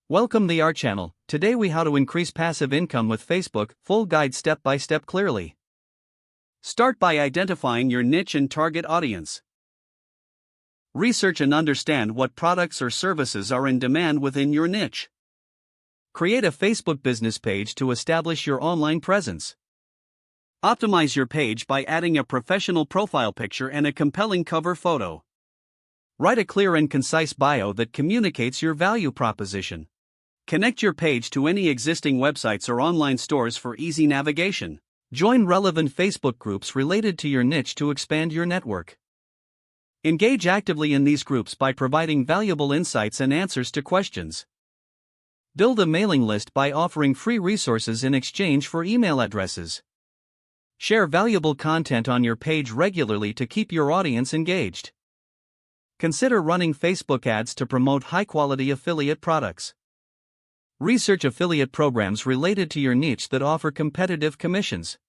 Welcome the our channel. Today we how to increase passive income with Facebook, full guide step by step clearly. Start by identifying your niche and target audience. Research and understand what products or services are in demand within your niche. Create a Facebook business page to establish your online presence. Optimize your page by adding a professional profile picture and a compelling cover photo. Write a clear and concise bio that communicates your value proposition. Connect your page to any existing websites or online stores for easy navigation. Join relevant Facebook groups related to your niche to expand your network. Engage actively in these groups by providing valuable insights and answers to questions. Build a mailing list by offering free resources in exchange for email addresses. Share valuable content on your page regularly to keep your audience engaged. Consider running Facebook ads to promote high-quality affiliate products. Research affiliate programs related to your niche that offer competitive commissions.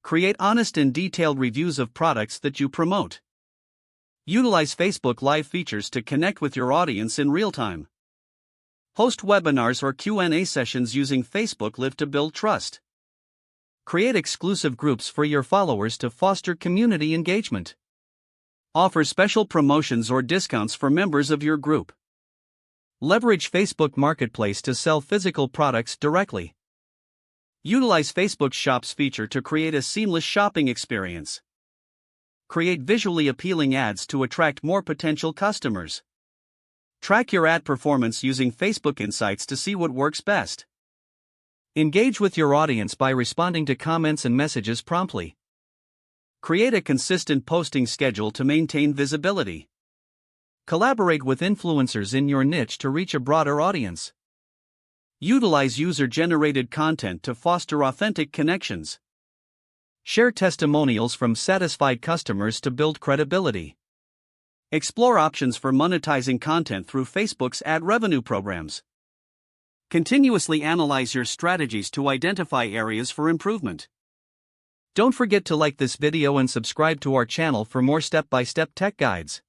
Create honest and detailed reviews of products that you promote. Utilize Facebook Live features to connect with your audience in real time. Host webinars or Q&A sessions using Facebook Live to build trust. Create exclusive groups for your followers to foster community engagement. Offer special promotions or discounts for members of your group. Leverage Facebook Marketplace to sell physical products directly. Utilize Facebook Shops feature to create a seamless shopping experience. Create visually appealing ads to attract more potential customers. Track your ad performance using Facebook Insights to see what works best. Engage with your audience by responding to comments and messages promptly. Create a consistent posting schedule to maintain visibility. Collaborate with influencers in your niche to reach a broader audience. Utilize user-generated content to foster authentic connections. Share testimonials from satisfied customers to build credibility. Explore options for monetizing content through Facebook's ad revenue programs. Continuously analyze your strategies to identify areas for improvement. Don't forget to like this video and subscribe to our channel for more step-by-step tech guides.